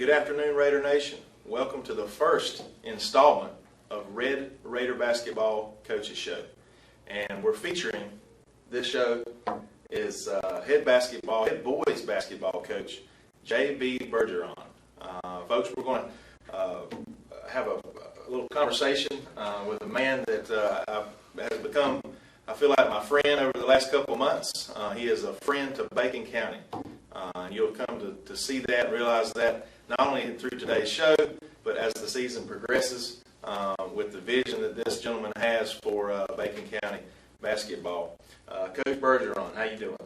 Good afternoon, Raider Nation. Welcome to the first installment of Red Raider Basketball Coaches Show. And we're featuring, this show is head boys basketball coach, J.B. Bergeron. Folks, we're going to have a little conversation with a man that has become, I feel like, my friend over the last couple of months. He is a friend to Bacon County. And you'll come to see that and realize that not only through today's show, but as the season progresses with the vision that this gentleman has for Bacon County basketball. Coach Bergeron, how you doing?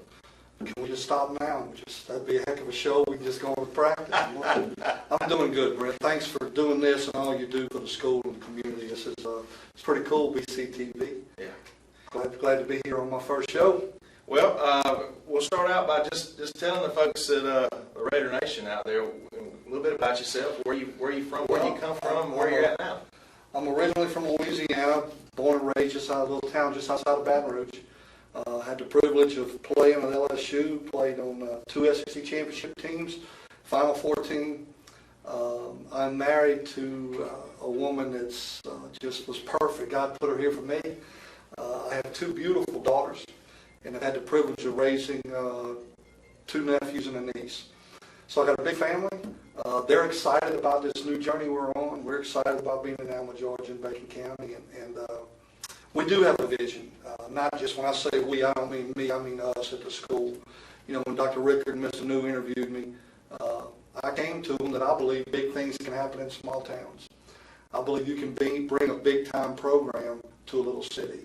Can we just stop now? That'd be a heck of a show. We can just go on to practice. I'm doing good, Brent. Thanks for doing this and all you do for the school and the community. This is it's pretty cool, BCTV. Yeah. Glad to be here on my first show. Well, we'll start out by just telling the folks at the Raider Nation out there a little bit about yourself. Where you from? Where you come from? Where you're at now? I'm originally from Louisiana, born and raised just out of a little town just outside of Baton Rouge. Had the privilege of playing at LSU, played on 2 SEC championship teams, Final Four team. I'm married to a woman that's just was perfect. God put her here for me. I have 2 beautiful daughters, and I've had the privilege of raising 2 nephews and a niece. So I got a big family. They're excited about this new journey we're on. We're excited about being in Alma, Georgia, and Bacon County, and we do have a vision. Not just when I say we, I don't mean me, I mean us at the school. You know, when Dr. Rickard and Mr. New interviewed me, I came to them that I believe big things can happen in small towns. I believe you can bring a big-time program to a little city.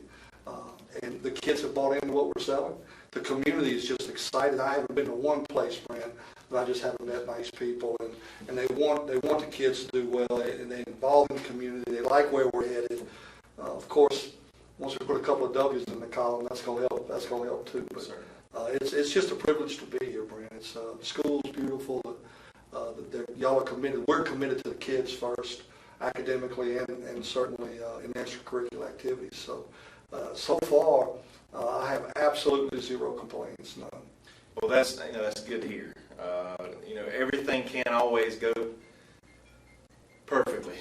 And the kids have bought into what we're selling. The community is just excited. I haven't been to one place, Brent, but I just haven't met nice people. And they want the kids to do well, and they involve in the community. They like where we're headed. Of course, once we put a couple of W's in the column, that's going to help. That's going to help too. But it's just a privilege to be here, Brent. It's the school's beautiful. Y'all are committed. We're committed to the kids first, academically and certainly in extracurricular activities. So far, I have absolutely zero complaints. None. Well, that's good to hear. Everything can't always go perfectly,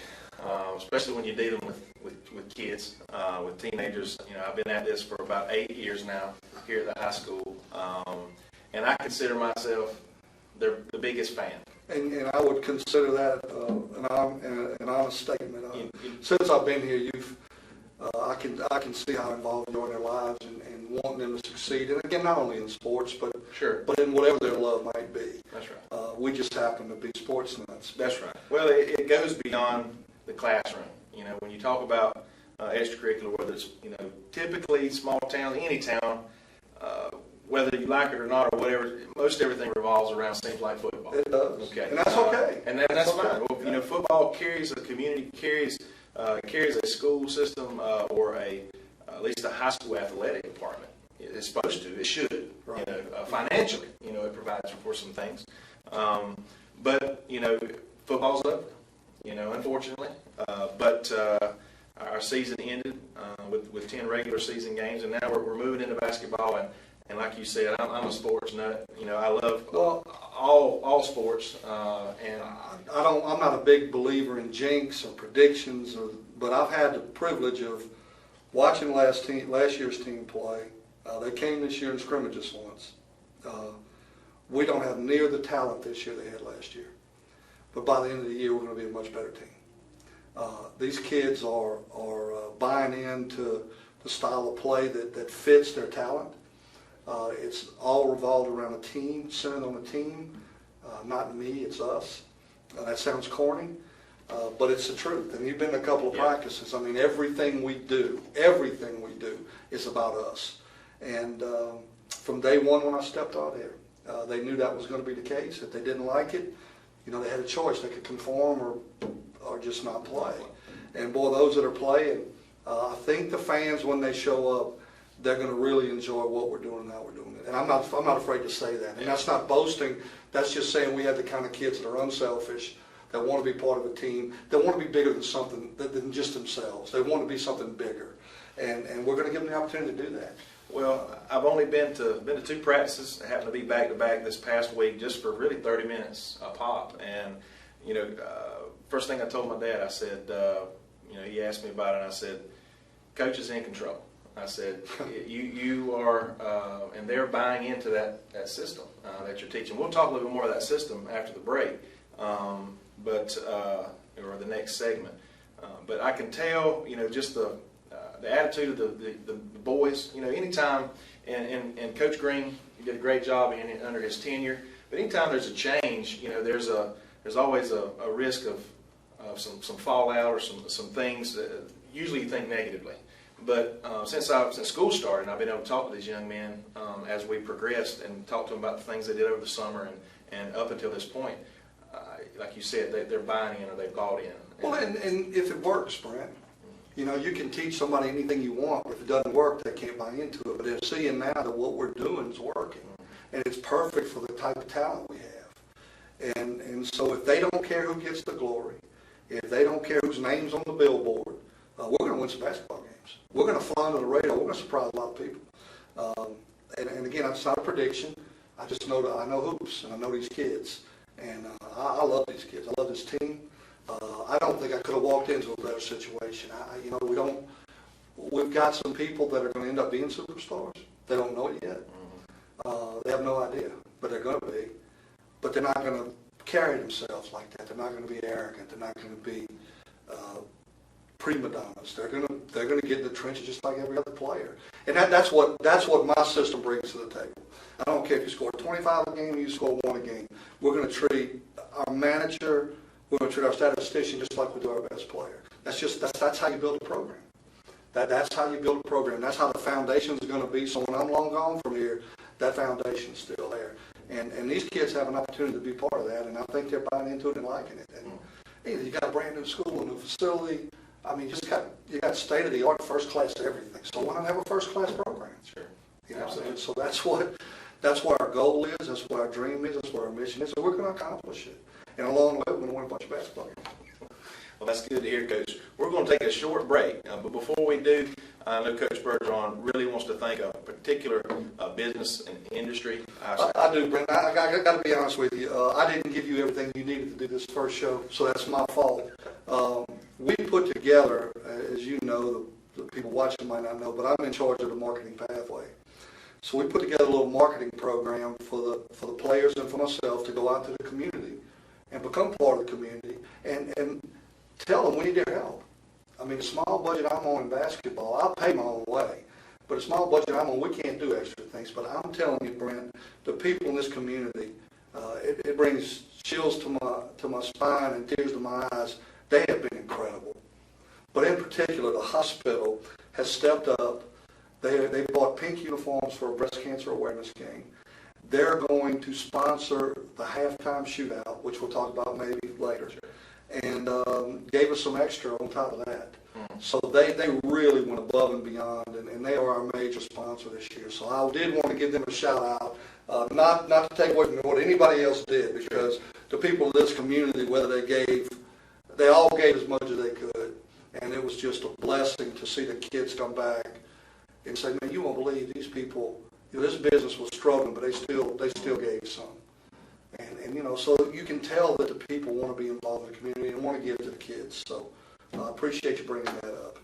especially when you're dealing with kids, with teenagers. I've been at this for about 8 years now here at the high school, and I consider myself the biggest fan. And I would consider that an honest statement. Since I've been here, I can see how involved you are in their lives and wanting them to succeed. And again, not only in sports, but in whatever their love might be. That's right. We just happen to be sports nuts. That's right. Well, it goes beyond the classroom. When you talk about extracurricular, whether it's typically small town, any town, whether you like it or not or whatever, most everything revolves around seems like football. It does. Okay. And that's okay. And that's fine. Well, football carries a community, carries a school system or at least a high school athletic department. It's supposed to. It should. Right. Financially, it provides for some things. But football's over. Unfortunately. But our season ended with 10 regular season games, and now we're moving into basketball. And like you said, I'm a sports nut. I love all sports. And I'm not a big believer in jinx or predictions, but I've had the privilege of watching last year's team play. They came this year in scrimmages once. We don't have near the talent this year they had last year, but by the end of the year we're going to be a much better team. These kids are buying into the style of play that fits their talent. It's all revolved around a team, centered on a team, not me, it's us. That sounds corny, but it's the truth. And you've been to a couple of practices. I mean, everything we do is about us. And from day one when I stepped out there, they knew that was going to be the case. If they didn't like it, they had a choice. They could conform or just not play. And boy, those that are playing, I think the fans, when they show up, they're going to really enjoy what we're doing and how we're doing it. And I'm not afraid to say that. And that's not boasting. That's just saying we have the kind of kids that are unselfish, that want to be part of a team, that want to be bigger than something than just themselves. They want to be something bigger. And we're going to give them the opportunity to do that. Well, I've only been to 2 practices. I happened to be back to back this past week just for really 30 minutes a pop. And first thing I told my dad, I said, he asked me about it, and I said, Coach is in control. I said, you are, and they're buying into that system that you're teaching. We'll talk a little bit more of that system after the break, or the next segment. But I can tell, just the attitude of the boys. Anytime, and Coach Green did a great job under his tenure. But anytime there's a change, there's always a risk of some fallout or some things that usually you think negatively. But since school started, and I've been able to talk to these young men as we progressed and talk to them about the things they did over the summer and up until this point, like you said, they're buying in or they've bought in. Well, and if it works, Brent, you can teach somebody anything you want, but if it doesn't work, they can't buy into it. But they're seeing now that what we're doing is working, and it's perfect for the type of talent we have. And so if they don't care who gets the glory, if they don't care whose name's on the billboard, we're going to win some basketball games. We're going to fly under the radar. We're going to surprise a lot of people. And again, it's not a prediction. I just know that I know hoops, and I know these kids. And I love these kids. I love this team. I don't think I could have walked into a better situation. We've got some people that are going to end up being superstars. They don't know it yet. They have no idea, but they're going to be. But they're not going to carry themselves like that. They're not going to be arrogant. They're not going to be prima donnas. They're going to get in the trenches just like every other player. And that's what my system brings to the table. I don't care if you score 25 a game or you score 1 a game. We're going to treat our manager, we're going to treat our statistician just like we do our best player. That's how you build a program. That's how you build a program. That's how the foundation's going to be. So when I'm long gone from here, that foundation's still there. And these kids have an opportunity to be part of that, and I think they're buying into it and liking it. And you got a brand new school, a new facility. I mean, you got state of the art, first class everything. So why not have a first class program? Sure. And so that's what our goal is. That's what our dream is. That's what our mission is. So we're going to accomplish it. And along the way, we're going to win a bunch of basketball games. Well, that's good to hear, Coach. We're going to take a short break, but before we do, I know Coach Bergeron really wants to thank a particular business and industry. I do, Brent. I got to be honest with you. I didn't give you everything you needed to do this first show, so that's my fault. We put together, as you know, the people watching might not know, but I'm in charge of the marketing pathway. So we put together a little marketing program for the players and for myself to go out to the community and become part of the community and tell them we need their help. I mean, the small budget I'm on in basketball, I'll pay my own way. But a small budget I'm on, we can't do extra things. But I'm telling you, Brent, the people in this community, it brings chills to my spine and tears to my eyes. They have been incredible. But in particular, the hospital has stepped up. They bought pink uniforms for a breast cancer awareness game. They're going to sponsor the halftime shootout, which we'll talk about maybe later. And gave us some extra on top of that. So they really went above and beyond, and they are our major sponsor this year. So I did want to give them a shout out, not to take away from what anybody else did, because the people of this community, whether they all gave as much as they could, and it was just a blessing to see the kids come back and say, man, you won't believe these people. This business was struggling, but they still gave some. And so you can tell that the people want to be involved in the community and want to give to the kids. So I appreciate you bringing that up.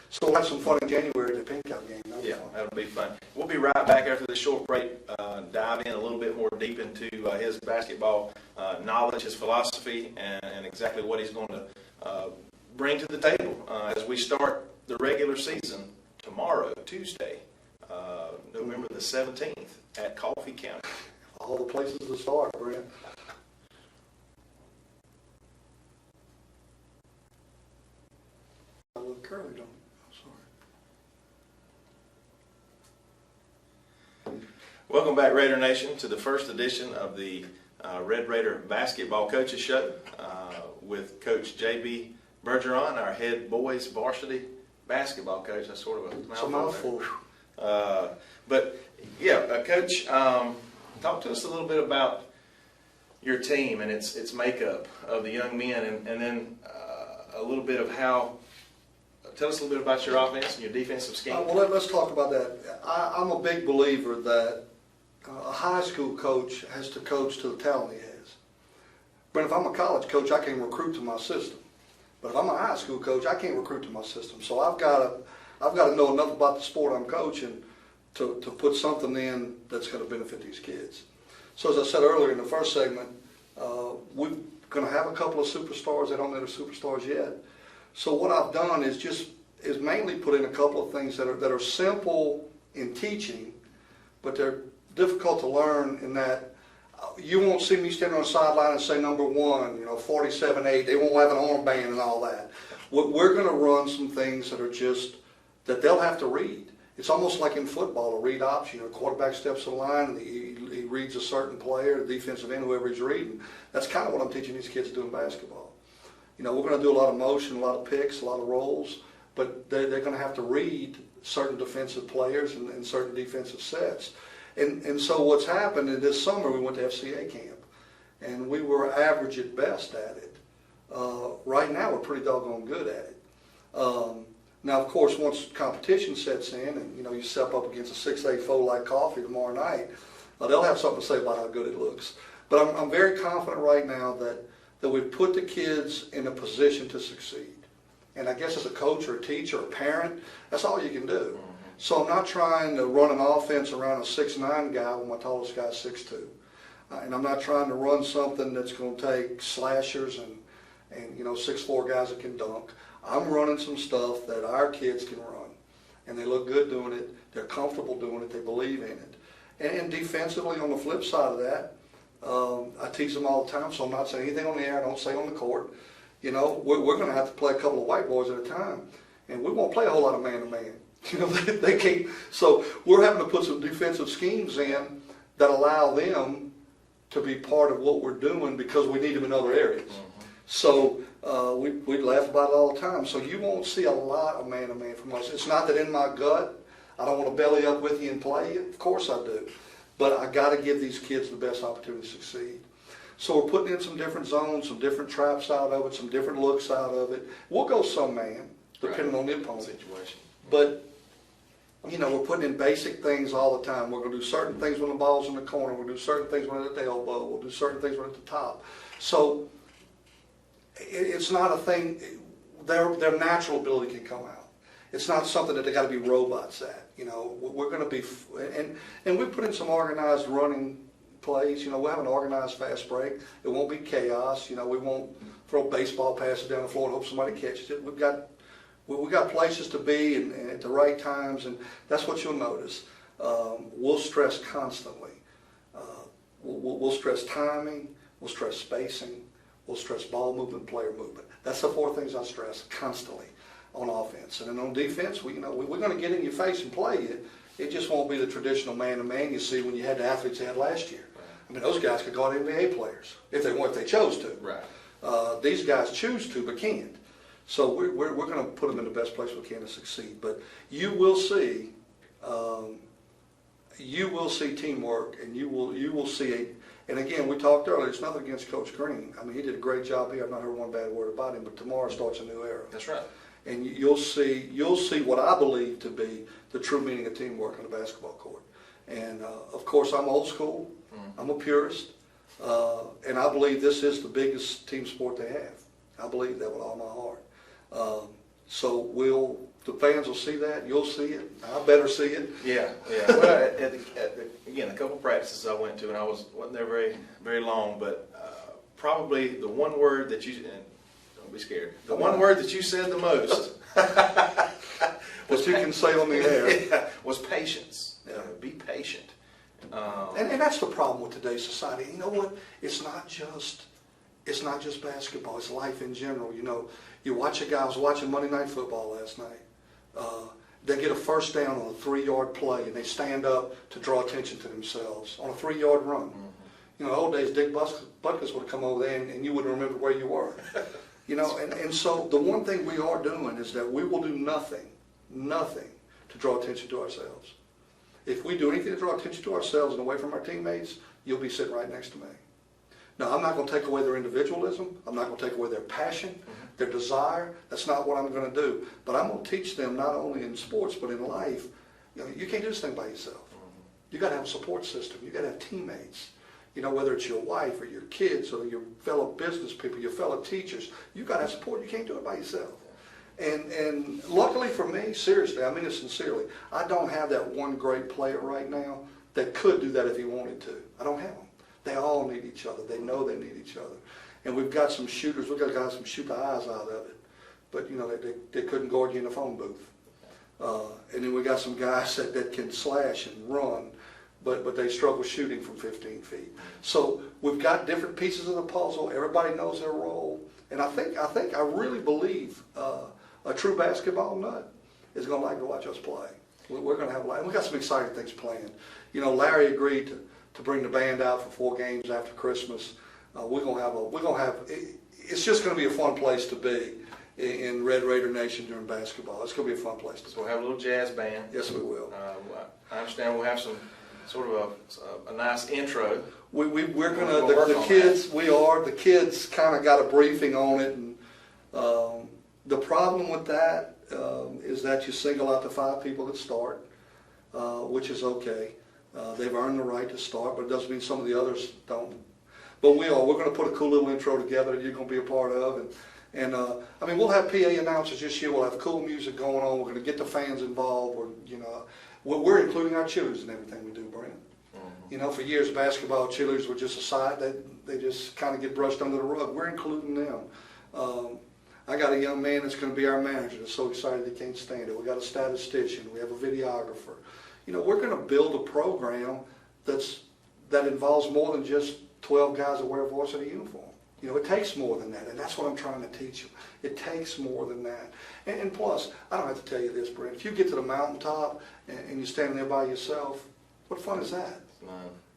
So we'll have some fun in January at the Pink Out game. That'll be fun. We'll be right back after this short break, dive in a little bit more deep into his basketball knowledge, his philosophy, and exactly what he's going to bring to the table as we start the regular season tomorrow, Tuesday, November the 17th at Coffee County. All the places to start, Brent. I love Curly, don't I? I'm sorry. Welcome back, Raider Nation, to the first edition of the Red Raider Basketball Coaches Show with Coach J.B. Bergeron, our head boys varsity basketball coach. That's sort of a mouthful. But yeah, Coach, talk to us a little bit about your team and its makeup of the young men, and then a little bit of how. Tell us a little bit about your offense and your defensive scheme. Well, let's talk about that. I'm a big believer that a high school coach has to coach to the talent he has. But if I'm a college coach, I can recruit to my system. But if I'm a high school coach, I can't recruit to my system. So I've got to know enough about the sport I'm coaching to put something in that's going to benefit these kids. So as I said earlier in the first segment, we're going to have a couple of superstars. They don't know they're superstars yet. So what I've done is mainly put in a couple of things that are simple in teaching, but they're difficult to learn in that you won't see me standing on the sideline and say number 1, 47-8. They won't have an armband and all that. We're going to run some things that are just that they'll have to read. It's almost like in football, a read option. A quarterback steps to the line and he reads a certain player, the defensive end, whoever he's reading. That's kind of what I'm teaching these kids to do in basketball. We're going to do a lot of motion, a lot of picks, a lot of rolls, but they're going to have to read certain defensive players and certain defensive sets. And so what's happened is this summer we went to FCA camp, and we were average at best at it. Right now we're pretty doggone good at it. Now, of course, once competition sets in and, you step up against a 6'8" foe like Coffee tomorrow night, they'll have something to say about how good it looks. But I'm very confident right now that we've put the kids in a position to succeed. And I guess as a coach or a teacher or a parent, that's all you can do. So I'm not trying to run an offense around a 6'9" guy when my tallest guy's 6'2". And I'm not trying to run something that's going to take slashers and 6'4" guys that can dunk. I'm running some stuff that our kids can run. And they look good doing it. They're comfortable doing it. They believe in it. And defensively, on the flip side of that, I teach them all the time, so I'm not saying anything on the air, I don't say on the court. We're going to have to play a couple of white boys at a time. And we won't play a whole lot of man-to-man. They can't. So we're having to put some defensive schemes in that allow them to be part of what we're doing because we need them in other areas. So we laugh about it all the time. So you won't see a lot of man-to-man from us. It's not that in my gut I don't want to belly up with you and play you. Of course I do. But I got to give these kids the best opportunity to succeed. So we're putting in some different zones, some different traps out of it, some different looks out of it. We'll go some man, depending on the opponent. Situation. But we're putting in basic things all the time. We're going to do certain things when the ball's in the corner. We'll do certain things when it's at the elbow. We'll do certain things when it's at the top. So it's not a thing. Their natural ability can come out. It's not something that they got to be robots at. We're going to be, and we put in some organized running plays. We'll have an organized fast break. It won't be chaos. We won't throw baseball passes down the floor and hope somebody catches it. We've got places to be and at the right times, and that's what you'll notice. We'll stress constantly. We'll stress timing. We'll stress spacing. We'll stress ball movement, player movement. That's the 4 things I stress constantly on offense. And then on defense, we're going to get in your face and play you. It just won't be the traditional man-to-man you see when you had the athletes you had last year. I mean, those guys could guard NBA players if they chose to. Right. These guys choose to but can't. So we're going to put them in the best place we can to succeed. But you will see teamwork, and you will see and again, we talked earlier, it's nothing against Coach Green. I mean, he did a great job here. I've not heard one bad word about him, but tomorrow starts a new era. That's right. And you'll see what I believe to be the true meaning of teamwork on the basketball court. And of course, I'm old school. I'm a purist. And I believe this is the biggest team sport they have. I believe that with all my heart. So the fans will see that. You'll see it. I better see it. Yeah. Well, again, a couple practices I went to, and I wasn't there very, very long, but probably the one word that you, and don't be scared, the one word that you said the most, what you can say on the air, was patience. Be patient. And that's the problem with today's society. You know what? It's not just basketball. It's life in general. You watch a guy. I was watching Monday Night Football last night. They get a first down on a 3-yard play, and they stand up to draw attention to themselves on a 3-yard run. In the old days, Dick Butkus would have come over there, and you wouldn't remember where you were. And so the one thing we are doing is that we will do nothing to draw attention to ourselves. If we do anything to draw attention to ourselves and away from our teammates, you'll be sitting right next to me. Now, I'm not going to take away their individualism. I'm not going to take away their passion, their desire. That's not what I'm going to do. But I'm going to teach them not only in sports but in life. You can't do this thing by yourself. You got to have a support system. You got to have teammates. You know, whether it's your wife or your kids or your fellow business people, your fellow teachers, you've got to have support. You can't do it by yourself. And luckily for me, seriously, I mean it sincerely, I don't have that one great player right now that could do that if he wanted to. I don't have them. They all need each other. They know they need each other. And we've got some shooters. We've got guys who shoot the eyes out of it. But, you know, they couldn't guard you in a phone booth. And then we got some guys that can slash and run, but they struggle shooting from 15 feet. So we've got different pieces of the puzzle. Everybody knows their role. And I really believe a true basketball nut is going to like to watch us play. We're going to have a lot. And we've got some exciting things planned. You know, Larry agreed to bring the band out for 4 games after Christmas. It's just going to be a fun place to be in Red Raider Nation during basketball. It's going to be a fun place to be. So we'll have a little jazz band. Yes, we will. I understand we'll have some sort of a nice intro. We're going to, the kids kind of got a briefing on it. And the problem with that is that you single out the 5 people that start, which is okay. They've earned the right to start, but it doesn't mean some of the others don't. But we're going to put a cool little intro together that you're going to be a part of. And I mean, we'll have PA announcers this year. We'll have cool music going on. We're going to get the fans involved. We're including our cheerleaders in everything we do, Brent. Mm-hmm. You know, for years, basketball cheerleaders were just a side. They just kind of get brushed under the rug. We're including them. I got a young man that's going to be our manager that's so excited he can't stand it. We got a statistician. We have a videographer. You know, we're going to build a program that involves more than just 12 guys that wear a varsity uniform. You know, it takes more than that, and that's what I'm trying to teach them. It takes more than that. And plus, I don't have to tell you this, Brent. If you get to the mountaintop and you're standing there by yourself, what fun is that? No.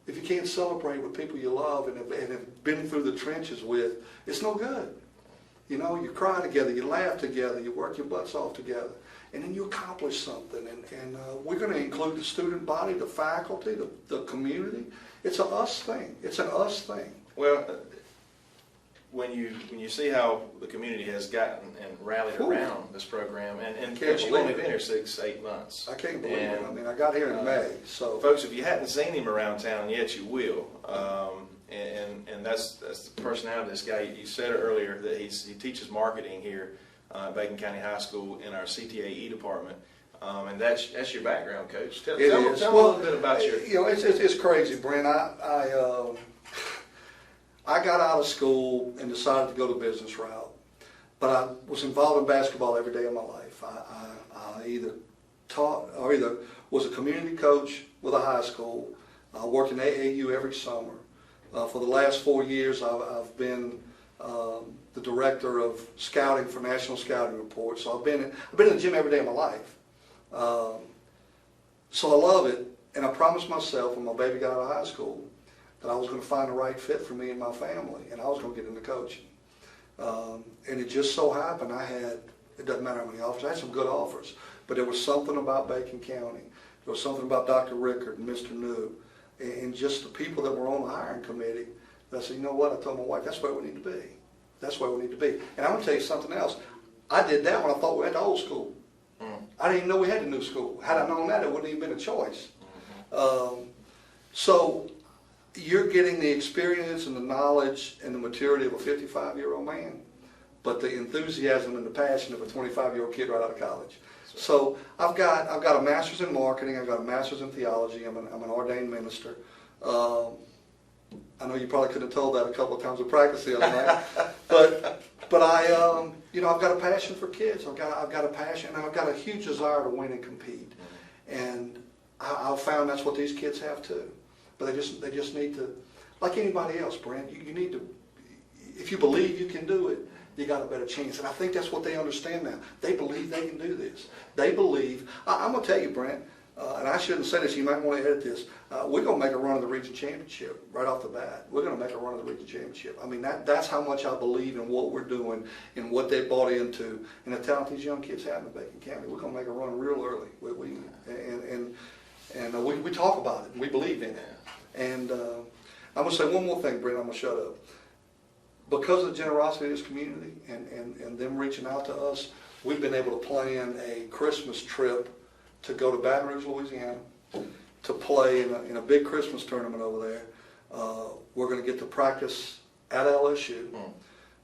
If you can't celebrate with people you love and have been through the trenches with, it's no good. You know, you cry together, you laugh together, you work your butts off together, and then you accomplish something. And we're going to include the student body, the faculty, the community. It's an us thing. It's an us thing. Well, when you see how the community has gotten and rallied around this program, and you've only been here 6-8 months. I can't believe it. I mean, I got here in May. So, folks, if you hadn't seen him around town yet, you will. And that's the personality of this guy. You said earlier that he teaches marketing here at Bacon County High School in our CTAE department. And that's your background, Coach. Tell me a little bit about your. You know, it's crazy, Brent. I got out of school and decided to go the business route, but I was involved in basketball every day of my life. I either taught or either was a community coach with a high school. I worked in AAU every summer. For the last 4 years, I've been the director of scouting for National Scouting Report. So I've been in the gym every day of my life. So I love it, and I promised myself when my baby got out of high school that I was going to find the right fit for me and my family, and I was going to get into coaching. And it just so happened it doesn't matter how many offers, I had some good offers, but there was something about Bacon County. There was something about Dr. Rickard and Mr. New, and just the people that were on the hiring committee. That I said, you know what, I told my wife, that's where we need to be. That's where we need to be. And I'm going to tell you something else. I did that when I thought we had the old school. I didn't even know we had the new school. Had I known that, it wouldn't even been a choice. So you're getting the experience and the knowledge and the maturity of a 55-year-old man, but the enthusiasm and the passion of a 25-year-old kid right out of college. So I've got a master's in marketing. I've got a master's in theology. I'm an ordained minister. I know you probably could have told that a couple of times in practice the other night, but I I've got a passion for kids. I've got a passion, and I've got a huge desire to win and compete. And I've found that's what these kids have too. But they just need to, like anybody else, Brent, you need to, if you believe you can do it, you got a better chance. And I think that's what they understand now. They believe they can do this. They believe, I'm going to tell you, Brent, and I shouldn't say this, you might want to edit this, we're going to make a run of the region championship right off the bat. We're going to make a run of the region championship. I mean, that's how much I believe in what we're doing and what they bought into and the talent these young kids have in Bacon County. We're going to make a run real early. We talk about it. We believe in it. And I'm going to say one more thing, Brent, I'm going to shut up. Because of the generosity of this community and them reaching out to us, we've been able to plan a Christmas trip to go to Baton Rouge, Louisiana, to play in a big Christmas tournament over there. We're going to get to practice at LSU.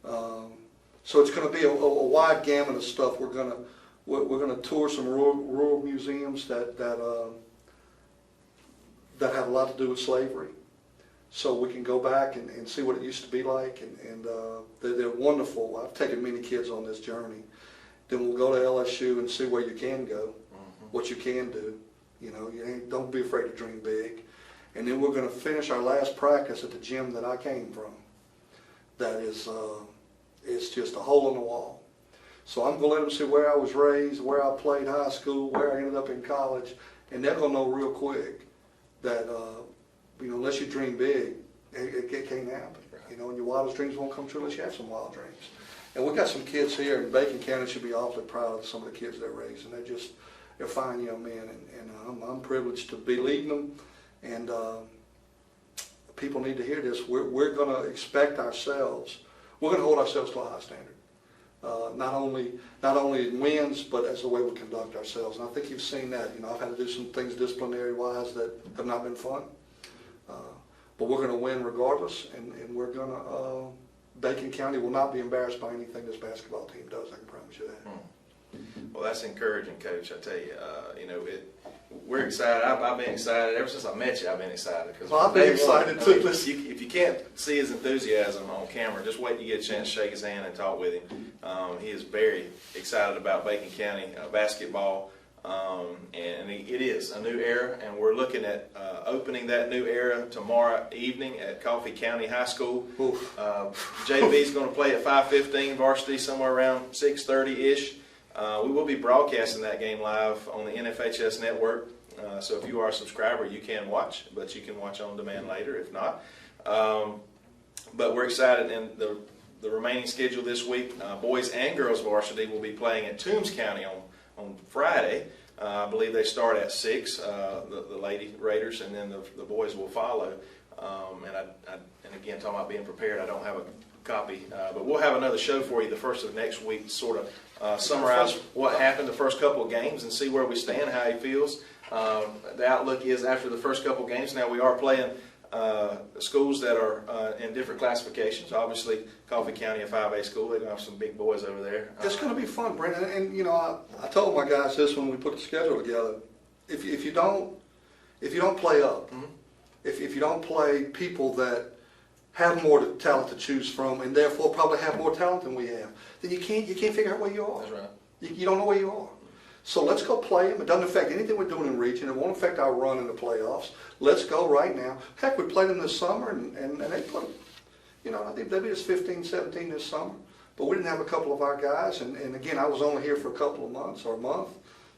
So it's going to be a wide gamut of stuff. We're going to tour some rural museums that have a lot to do with slavery. So we can go back and see what it used to be like, and they're wonderful. I've taken many kids on this journey. Then we'll go to LSU and see where you can go, what you can do. You know, don't be afraid to dream big. And then we're going to finish our last practice at the gym that I came from. That is, it's just a hole in the wall. So I'm going to let them see where I was raised, where I played high school, where I ended up in college, and they're going to know real quick that, you know, unless you dream big, it can't happen. You know, and your wildest dreams won't come true unless you have some wild dreams. And we've got some kids here in Bacon County should be awfully proud of some of the kids they're raising. They're fine young men, and I'm privileged to be leading them. And people need to hear this. We're going to expect ourselves. We're going to hold ourselves to a high standard. Not only in wins, but as the way we conduct ourselves. And I think you've seen that. You know, I've had to do some things disciplinary-wise that have not been fun. But we're going to win regardless, and we're going to. Bacon County will not be embarrassed by anything this basketball team does. I can promise you that. Well, that's encouraging, Coach. I tell you, you know, we're excited. I've been excited ever since I met you. I've been excited because I've been excited too. If you can't see his enthusiasm on camera, just wait to get a chance to shake his hand and talk with him. He is very excited about Bacon County basketball, and it is a new era, and we're looking at opening that new era tomorrow evening at Coffee County High School. JV is going to play at 5:15, varsity somewhere around 6:30-ish. We will be broadcasting that game live on the NFHS network, so if you are a subscriber, you can watch, but you can watch on demand later if not. But we're excited, and the remaining schedule this week, boys and girls varsity will be playing at Toombs County on Friday. I believe they start at 6, the Lady Raiders, and then the boys will follow. And again, talking about being prepared, I don't have a copy, but we'll have another show for you the first of next week to sort of summarize what happened the first couple of games and see where we stand, how he feels. The outlook is after the first couple of games. Now we are playing schools that are in different classifications. Obviously, Coffee County, a 5A school, they're going to have some big boys over there. It's going to be fun, Brandon. And you know, I told my guys this when we put the schedule together. If you don't play up, if you don't play people that have more talent to choose from, and therefore probably have more talent than we have, then you can't figure out where you are. That's right. You don't know where you are. So let's go play them. It doesn't affect anything we're doing in region. It won't affect our run in the playoffs. Let's go right now. Heck, we played them this summer, and they put them, you know, I think they beat us 15-17 this summer. But we didn't have a couple of our guys, and again, I was only here for a couple of months or a month.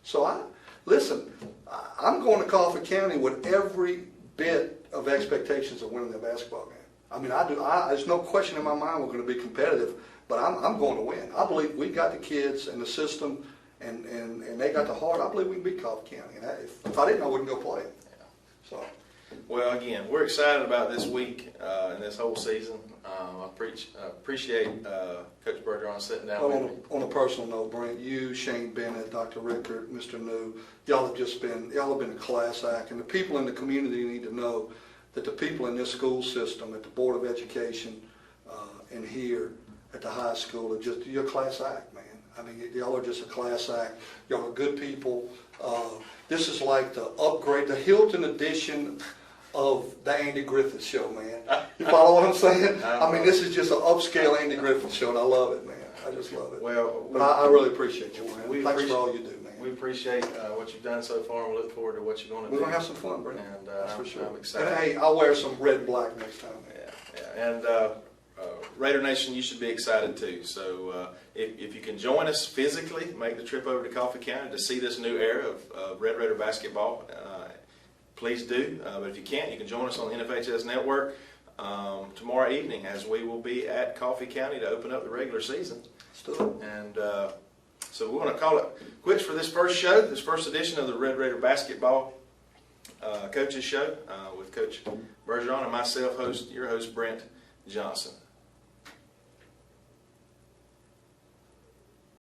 So I'm going to Coffee County with every bit of expectations of winning the basketball game. I mean, there's no question in my mind we're going to be competitive, but I'm going to win. I believe we got the kids and the system, and they got the heart. I believe we can beat Coffee County. And if I didn't, I wouldn't go play it. Yeah. So. Well, again, we're excited about this week and this whole season. I appreciate Coach Bergeron sitting down with me. On a personal note, Brent, you, Shane Bennett, Dr. Rickard, Mr. New, y'all have been a class act, and the people in the community need to know that the people in this school system, at the Board of Education, and here at the high school, you're a class act, man. I mean, y'all are just a class act. Y'all are good people. This is like the upgrade, the Hilton edition of the Andy Griffith Show, man. You follow what I'm saying? I mean, this is just an upscale Andy Griffith Show, and I love it, man. I just love it. Well, but I really appreciate you, man. Thanks for all you do, man. We appreciate what you've done so far, and we look forward to what you're going to do. We're going to have some fun, Brent. And that's for sure. I'm excited. And hey, I'll wear some red and black next time. Yeah. And Raider Nation, you should be excited too. So if you can join us physically, make the trip over to Coffee County to see this new era of Red Raider basketball, please do. But if you can't, you can join us on the NFHS network tomorrow evening, as we will be at Coffee County to open up the regular season. Let's do it. And so we're going to call it quits for this first show, this first edition of the Red Raider basketball coaches show with Coach Bergeron and myself, your host Brent Johnson.